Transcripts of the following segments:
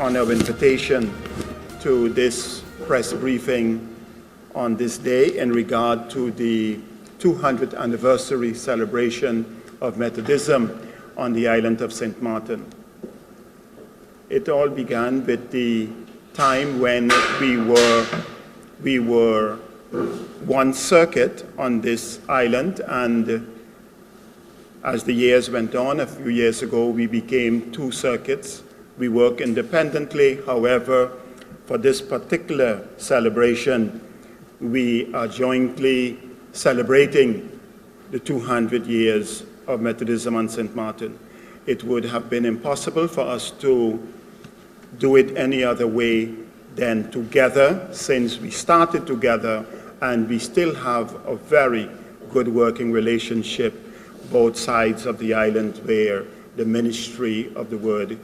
on our invitation to this press briefing on this day in regard to the 200th anniversary celebration of Methodism on the island of St. Martin. It all began with the time when we were one circuit on this island, and as the years went on, a few years ago, we became two circuits. We work independently. However, for this particular celebration, we are jointly celebrating the 200 years of Methodism on St. Martin. It would have been impossible for us to do it any other way than together, since we started together, and we still have a very good working relationship both sides of the island where the ministry of the word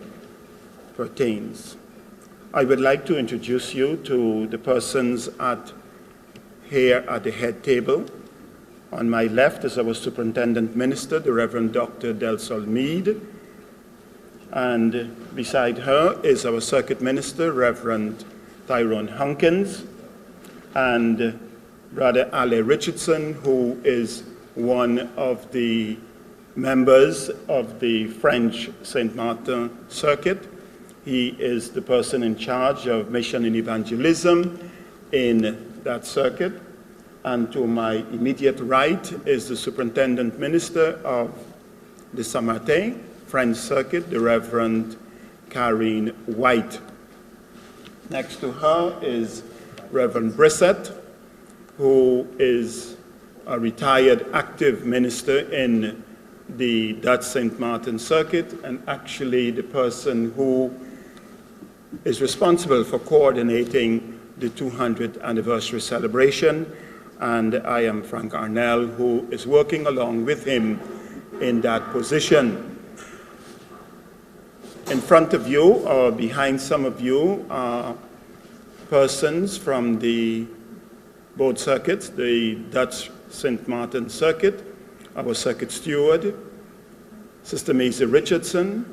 pertains. I would like to introduce you to the persons here at the head table. On my left is our Superintendent Minister, the Reverend Dr. Delsol Mead, and beside her is our Circuit Minister, Reverend Tyrone Hunkins, and Brother Ale Richardson, who is one of the members of the French St. Martin Circuit. He is the person in charge of mission and evangelism in that circuit. And to my immediate right is the Superintendent Minister of the Saint-Martin French Circuit, the Reverend Karine White. Next to her is Reverend Brissett, who is a retired active minister in the Dutch St. Martin Circuit, and actually the person who is responsible for coordinating the 200th anniversary celebration. And I am Frank Arnell, who is working along with him in that position. In front of you, or behind some of you, are persons from both circuits, the Dutch St. Martin Circuit, our circuit steward, Sister Maisie Richardson,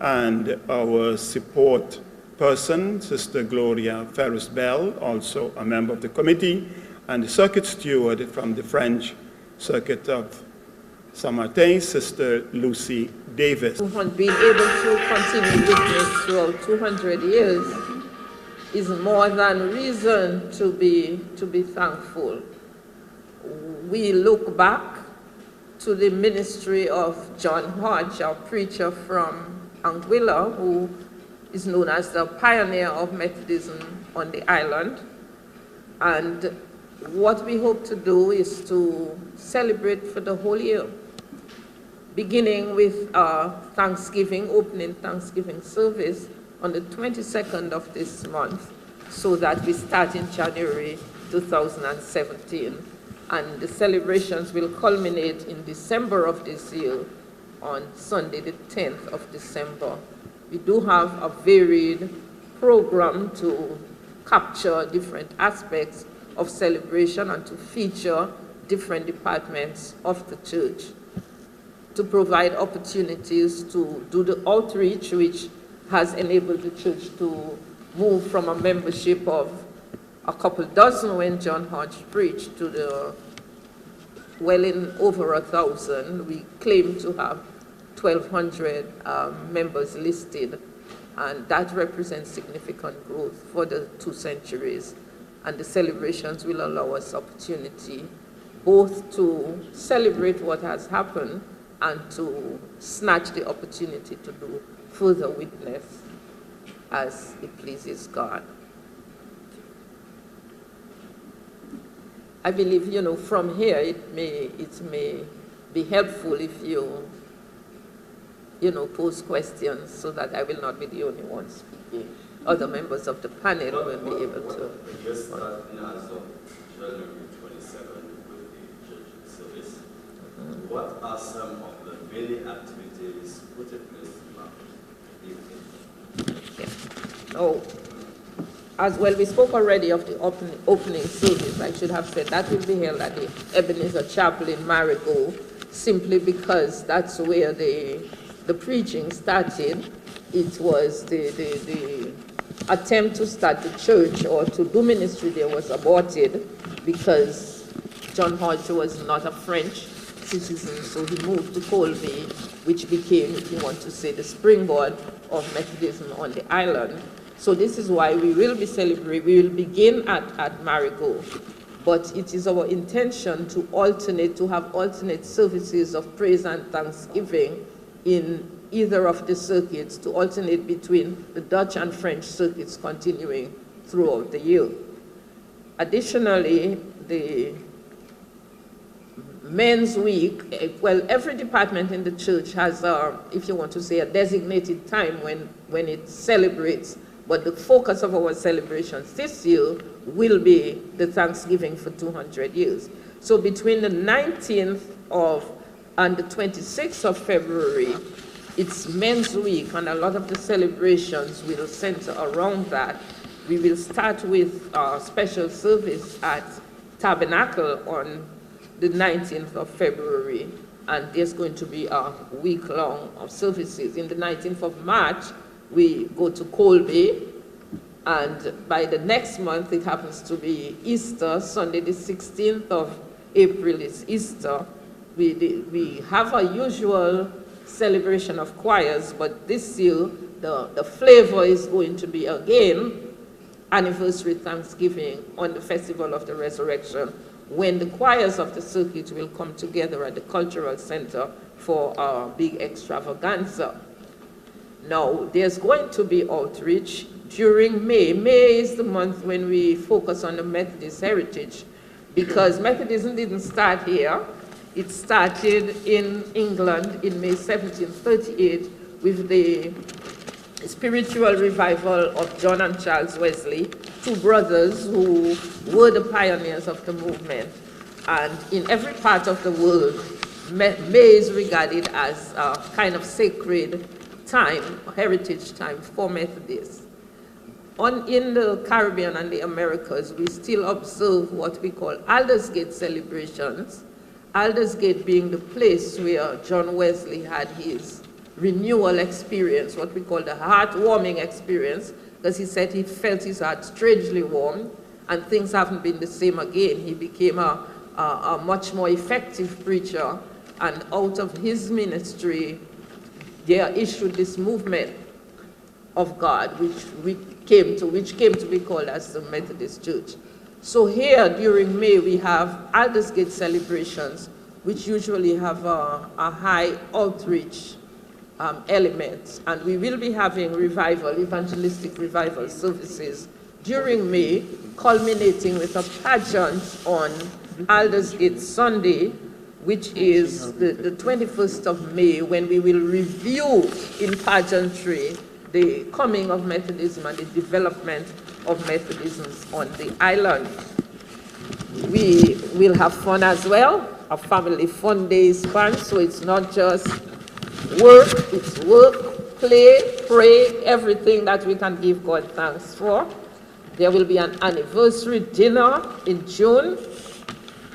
and our support person, Sister Gloria Ferris-Bell, also a member of the committee, and the circuit steward from the French Circuit of Saint-Martin, Sister Lucy Davis. Being able to continue witness throughout 200 years is more than reason to be thankful. We look back to the ministry of John Hodge, our preacher from Anguilla, who is known as the pioneer of Methodism on the island. And what we hope to do is to celebrate for the whole year, beginning with our opening Thanksgiving service on the 22nd of this month, so that we start in January 2017. And the celebrations will culminate in December of this year on Sunday, the 10th of December. We do have a varied program to capture different aspects of celebration and to feature different departments of the church, to provide opportunities to do the outreach, which has enabled the church to move from a membership of a couple dozen when John Hodge preached to the well in over 1,000. We claim to have 1,200 members listed, and that represents significant growth for the 2 centuries. And the celebrations will allow us opportunity both to celebrate what has happened and to snatch the opportunity to do further witness as it pleases God. I believe, from here it may be helpful if you pose questions, so that I will not be the only one speaking. Other members of the panel will be able to. Just starting as of January 27 with the church service, what are some of the many activities put in place now? Oh, as well, we spoke already of the opening service. I should have said that will be held at the Ebenezer Chapel in Marigot, simply because that's where the preaching started. It was the attempt to start the church or to do ministry there was aborted because John Hodge was not a French citizen, so he moved to Colby, which became, if you want to say, the springboard of Methodism on the island. So this is why we will be celebrating, we will begin at Marigot, but it is our intention to have alternate services of praise and thanksgiving in either of the circuits, to alternate between the Dutch and French circuits continuing throughout the year. Additionally, the Men's Week, well, every department in the church has, if you want to say, a designated time when it celebrates, but the focus of our celebrations this year will be the Thanksgiving for 200 years. So between the 19th and the 26th of February, it's Men's Week, and a lot of the celebrations will center around that. We will start with a special service at Tabernacle on the 19th of February, and there's going to be a week-long of services. In the 19th of March, we go to Colby, and by the next month, it happens to be Easter. Sunday the 16th of April is Easter. We have a usual celebration of choirs, but this year, the flavor is going to be, again, anniversary Thanksgiving on the Festival of the Resurrection, when the choirs of the circuit will come together at the Cultural Center for a big extravaganza. Now, there's going to be outreach during May. May is the month when we focus on the Methodist heritage, because Methodism didn't start here. It started in England in May 1738 with the spiritual revival of John and Charles Wesley, two brothers who were the pioneers of the movement. And in every part of the world, May is regarded as a kind of sacred time, heritage time for Methodists. In the Caribbean and the Americas, we still observe what we call Aldersgate celebrations, Aldersgate being the place where John Wesley had his renewal experience, what we call the heartwarming experience, because he said he felt his heart strangely warm, and things haven't been the same again. He became a much more effective preacher, and out of his ministry, there issued this movement of God, which came to be called as the Methodist Church. So here during May, we have Aldersgate celebrations, which usually have a high outreach element. And we will be having evangelistic revival services during May, culminating with a pageant on Aldersgate Sunday, which is the 21st of May, when we will review in pageantry the coming of Methodism and the development of Methodism on the island. We will have fun as well, a family fun day is fun, so it's not just work, it's work, play, pray, everything that we can give God thanks for. There will be an anniversary dinner in June.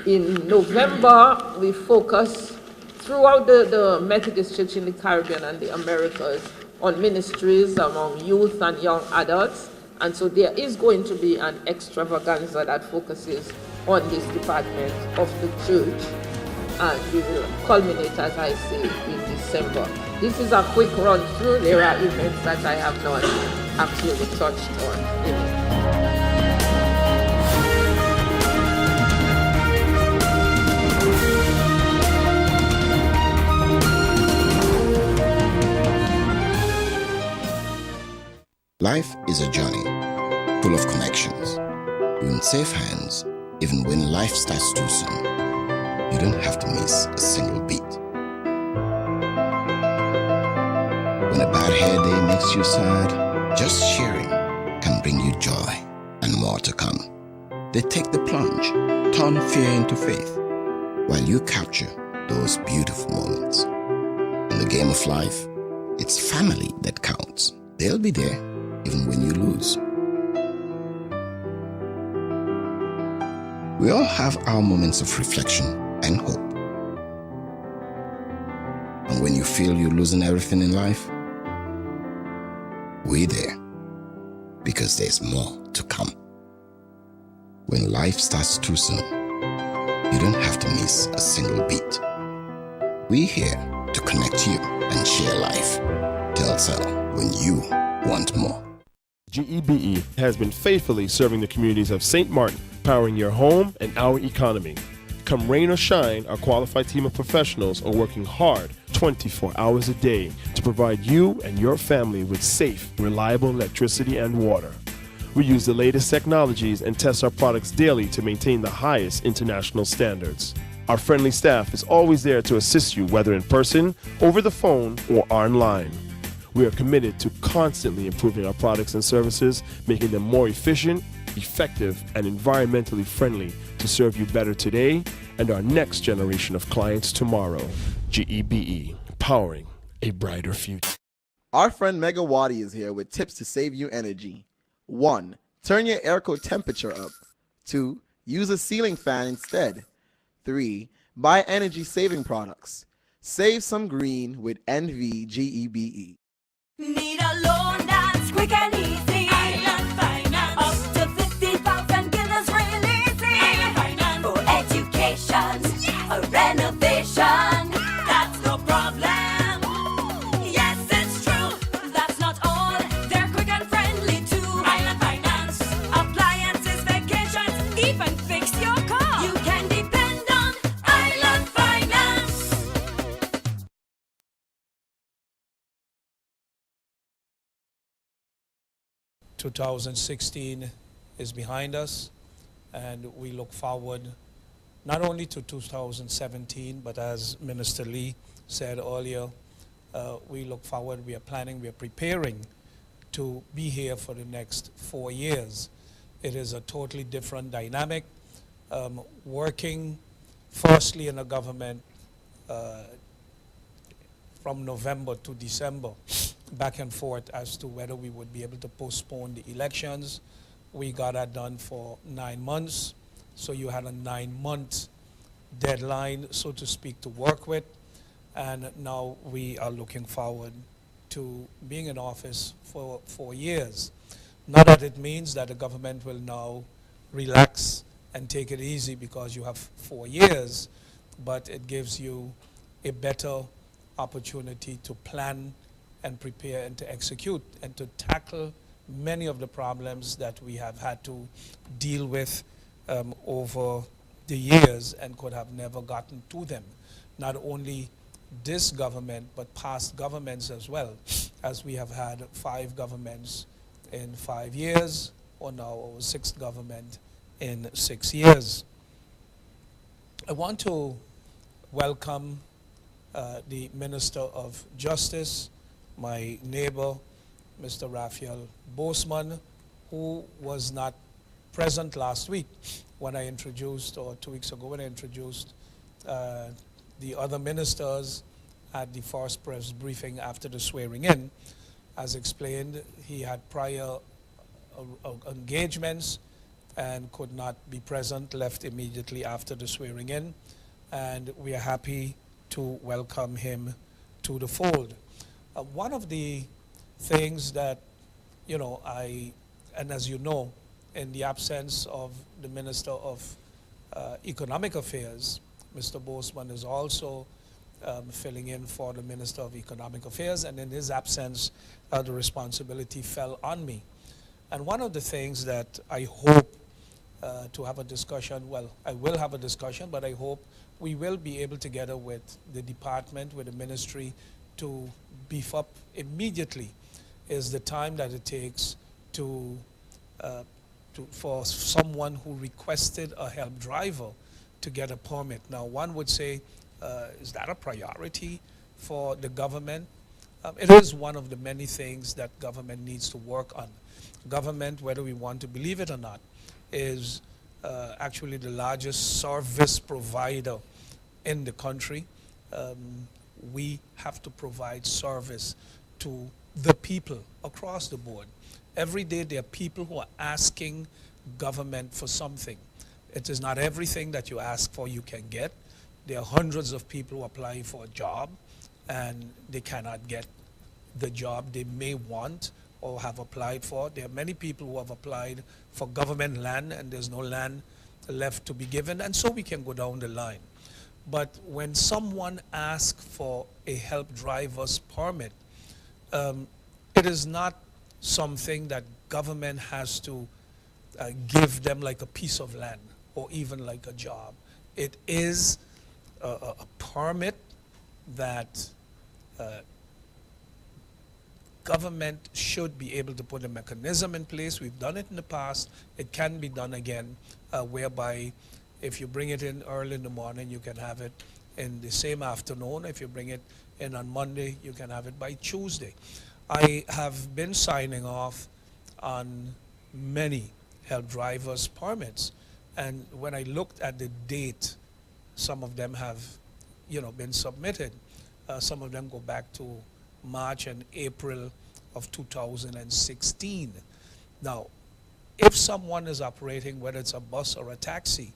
In November, we focus throughout the Methodist Church in the Caribbean and the Americas on ministries among youth and young adults. And so there is going to be an extravaganza that focuses on this department of the church. And we will culminate, as I say, in December. This is a quick run through. There are events that I have not actually touched on in it. Life is a journey full of connections. You're in safe hands even when life starts too soon. You don't have to miss a single beat. When a bad hair day makes you sad, just sharing can bring you joy and more to come. They take the plunge, turn fear into faith, while you capture those beautiful moments. In the game of life, it's family that counts. They'll be there even when you lose. We all have our moments of reflection and hope. And when you feel you're losing everything in life, we're there. because there's more to come. When life starts too soon, you don't have to miss a single beat. We're here to connect you and share life. Telcel, when you want more. GEBE has been faithfully serving the communities of St. Martin, powering your home and our economy. Come rain or shine, our qualified team of professionals are working hard 24 hours a day to provide you and your family with safe, reliable electricity and water. We use the latest technologies and test our products daily to maintain the highest international standards. Our friendly staff is always there to assist you, whether in person, over the phone, or online. We are committed to constantly improving our products and services, making them more efficient, effective, and environmentally friendly to serve you better today and our next generation of clients tomorrow. GEBE, powering a brighter future. Our friend Megawati is here with tips to save you energy. 1. Turn your airco temperature up. 2. Use a ceiling fan instead. 3. Buy energy-saving products. Save some green with NVGEBE. Need a loan that's quick and easy. Island Finance. Up to 50,000 guineas real easy. Island Finance. For education, a renovation. That's no problem. Yes, it's true. That's not all. They're quick and friendly too. Island Finance. Appliances, vacations, even fix your car. You can depend on Island Finance. 2016 is behind us, and we look forward not only to 2017, but as Minister Lee said earlier, we look forward, we are planning, we are preparing to be here for the next 4 years. It is a totally different dynamic, working firstly in a government from November to December, back and forth as to whether we would be able to postpone the elections. We got that done for 9 months, so you had a 9-month deadline, so to speak, to work with, and now we are looking forward to being in office for 4 years. Not that it means that the government will now relax and take it easy because you have 4 years, but it gives you a better opportunity to plan and prepare and to execute and to tackle many of the problems that we have had to deal with over the years and could have never gotten to them. Not only this government, but past governments as well, as we have had 5 governments in 5 years, or now our 6th government in 6 years. I want to welcome the Minister of Justice, my neighbor, Mr. Raphael Bosman, who was not present last week when I introduced, or 2 weeks ago when I introduced the other ministers at the first press briefing after the swearing in. As explained, he had prior engagements and could not be present, left immediately after the swearing in, and we are happy to welcome him to the fold. One of the things that, and as you know, in the absence of the Minister of Economic Affairs, Mr. Bosman is also filling in for the Minister of Economic Affairs, and in his absence, the responsibility fell on me. And one of the things that I hope to have a discussion, well, I will have a discussion, but I hope we will be able together with the department, with the ministry, to beef up immediately is the time that it takes for someone who requested a help driver to get a permit. Now, one would say, is that a priority for the government? It is one of the many things that government needs to work on. Government, whether we want to believe it or not, is actually the largest service provider in the country. We have to provide service to the people across the board. Every day there are people who are asking government for something. It is not everything that you ask for you can get. There are hundreds of people who apply for a job and they cannot get the job they may want or have applied for. There are many people who have applied for government land and there's no land left to be given, and so we can go down the line. But when someone asks for a help driver's permit, it is not something that government has to give them like a piece of land or even like a job. It is a permit that government should be able to put a mechanism in place. We've done it in the past. It can be done again, whereby if you bring it in early in the morning, you can have it in the same afternoon. If you bring it in on Monday, you can have it by Tuesday. I have been signing off on many help drivers permits, and when I looked at the date, some of them have, been submitted. Some of them go back to March and April of 2016. Now, if someone is operating, whether it's a bus or a taxi,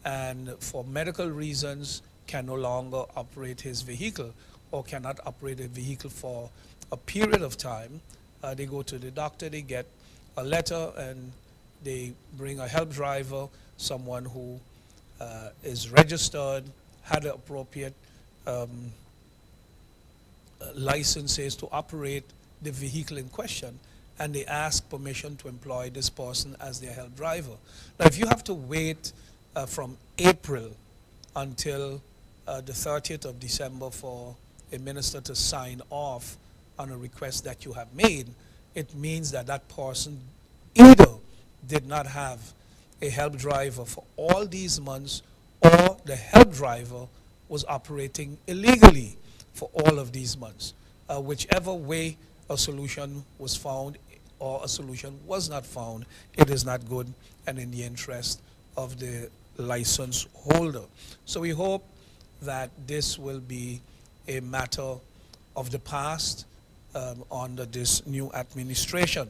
and for medical reasons can no longer operate his vehicle or cannot operate a vehicle for a period of time, they go to the doctor, they get a letter, and they bring a help driver, someone who is registered, had the appropriate licenses to operate the vehicle in question, and they ask permission to employ this person as their help driver. Now, if you have to wait from April until the 30th of December for a minister to sign off on a request that you have made, it means that that person either did not have a help driver for all these months, or the help driver was operating illegally for all of these months. Whichever way a solution was found or a solution was not found, it is not good and in the interest of the license holder. So we hope that this will be a matter of the past under this new administration.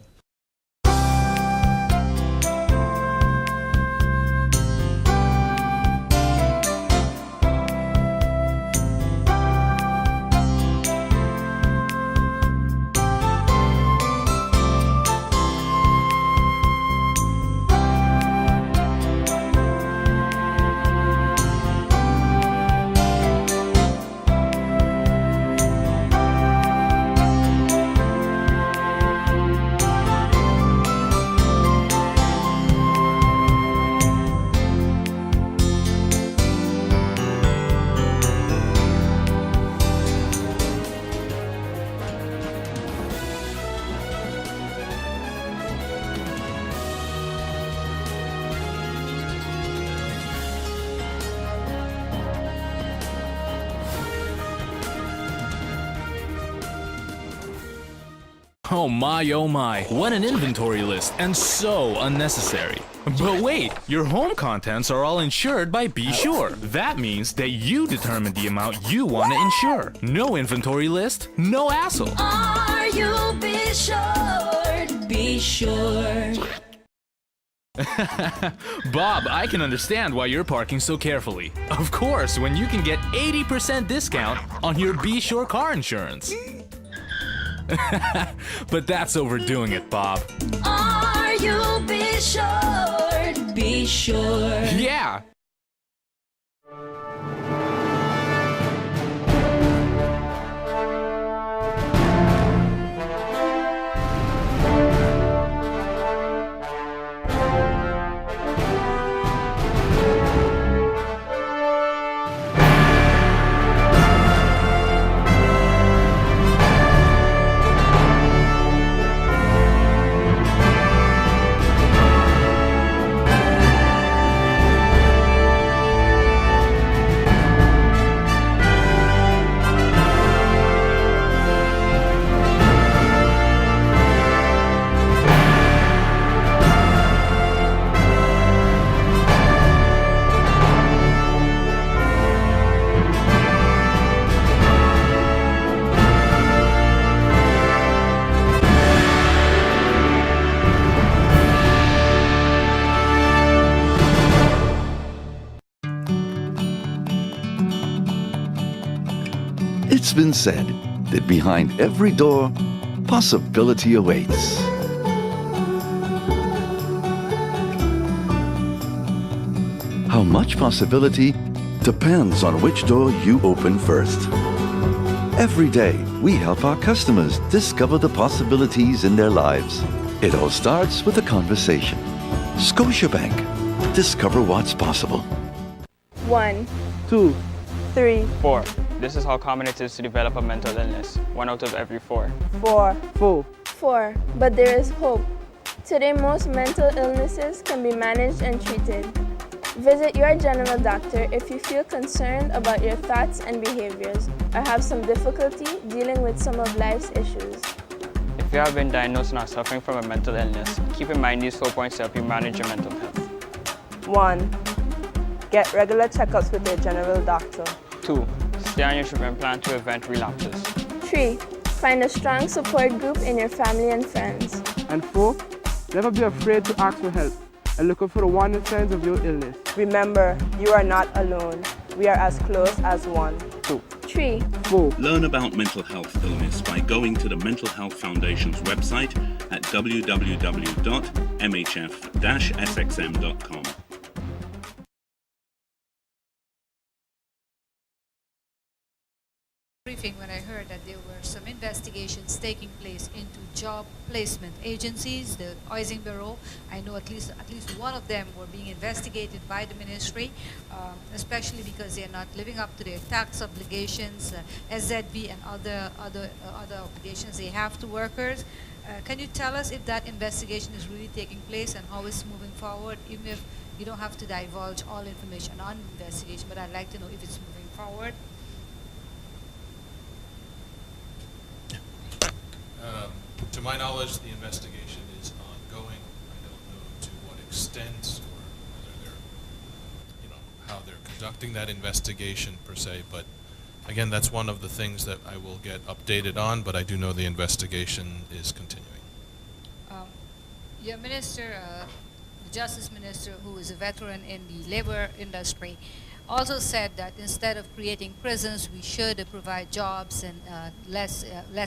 Oh my, what an inventory list, and so unnecessary. But wait, your home contents are all insured by Be Sure. That means that you determine the amount you want to insure. No inventory list, no hassle. Are you be sure? Be sure. Bob, I can understand why you're parking so carefully. Of course, when you can get 80% discount on your Be Sure car insurance. But that's overdoing it, Bob. Are you be sure? Be sure. Yeah. It's been said that behind every door, possibility awaits. How much possibility depends on which door you open first. Every day, we help our customers discover the possibilities in their lives. It all starts with a conversation. Scotiabank. Discover what's possible. 1, 2, 3, 4. This is how common it is to develop a mental illness. 1 out of every 4. 4, 4. 4. But there is hope. Today, most mental illnesses can be managed and treated. Visit your general doctor if you feel concerned about your thoughts and behaviors or have some difficulty dealing with some of life's issues. If you have been diagnosed and are suffering from a mental illness, keep in mind these 4 points to help you manage your mental health. 1. Get regular checkups with your general doctor. 2. Stay on your treatment plan to prevent relapses. 3. Find a strong support group in your family and friends. And 4. Never be afraid to ask for help and look out for the warning signs of your illness. Remember, you are not alone. We are as close as one. 2, 3, 4. Learn about mental health illness by going to the Mental Health Foundation's website at www.mhf-sxm.com. Briefing when I heard that there were some investigations taking place into job placement agencies, the Housing Bureau. I know at least one of them were being investigated by the ministry, especially because they are not living up to their tax obligations, SZB and other obligations they have to workers. Can you tell us if that investigation is really taking place and how it's moving forward, even if you don't have to divulge all information on the investigation, but I'd like to know if it's moving forward. To my knowledge, the investigation is ongoing. I don't know to what extent or whether they're, how they're conducting that investigation per se. But again, that's one of the things that I will get updated on. But I do know the investigation is continuing. Your minister, the Justice Minister, who is a veteran in the labor industry, also said that instead of creating prisons, we should provide jobs and less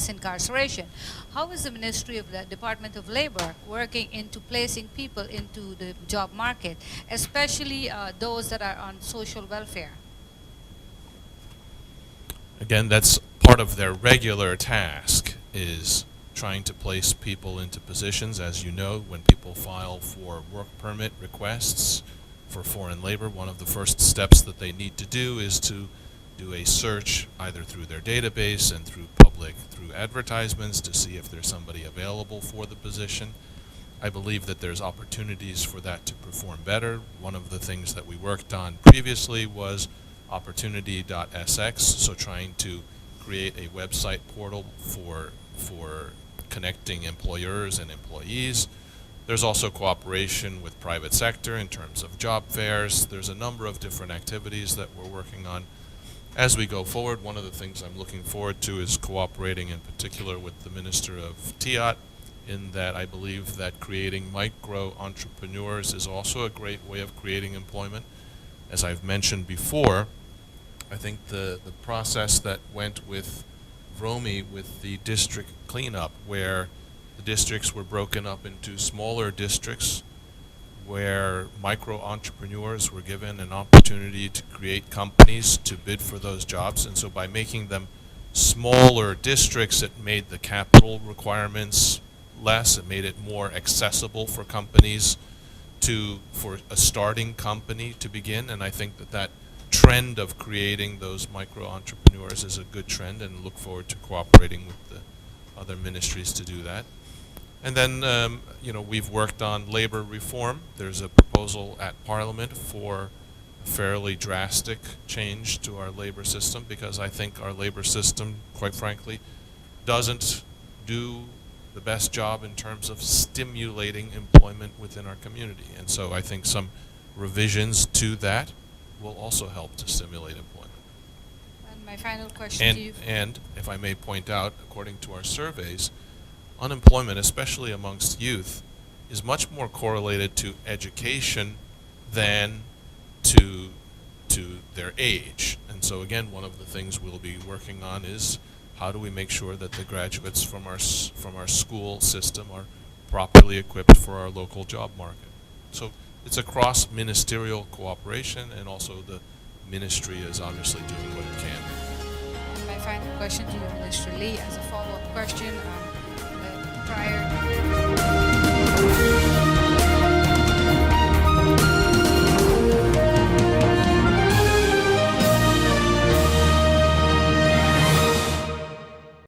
incarceration. How is the Ministry of the Department of Labor working into placing people into the job market, especially those that are on social welfare? Again, that's part of their regular task, is trying to place people into positions. As you know, when people file for work permit requests for foreign labor, one of the first steps that they need to do is to do a search either through their database and through advertisements to see if there's somebody available for the position. I believe that there's opportunities for that to perform better. One of the things that we worked on previously was opportunity.sx, so trying to create a website portal for connecting employers and employees. There's also cooperation with private sector in terms of job fairs. There's a number of different activities that we're working on. As we go forward, one of the things I'm looking forward to is cooperating in particular with the Minister of TIAT, in that I believe that creating micro-entrepreneurs is also a great way of creating employment. As I've mentioned before, I think the process that went with Vromi with the district cleanup, where the districts were broken up into smaller districts where micro-entrepreneurs were given an opportunity to create companies to bid for those jobs. And so by making them smaller districts, it made the capital requirements less. It made it more accessible for companies for a starting company to begin. And I think that trend of creating those micro-entrepreneurs is a good trend, and look forward to cooperating with the other ministries to do that. And then, we've worked on labor reform. There's a proposal at Parliament for a fairly drastic change to our labor system, because I think our labor system, quite frankly, doesn't do the best job in terms of stimulating employment within our community. And so I think some revisions to that will also help to stimulate employment. And my final question to you. And if I may point out, according to our surveys, unemployment, especially amongst youth, is much more correlated to education than to to their age. And so again, one of the things we'll be working on is how do we make sure that the graduates from our school system are properly equipped for our local job market. So it's a cross-ministerial cooperation, and also the ministry is obviously doing what it can. My final question to you, Minister Lee, as a follow-up question, prior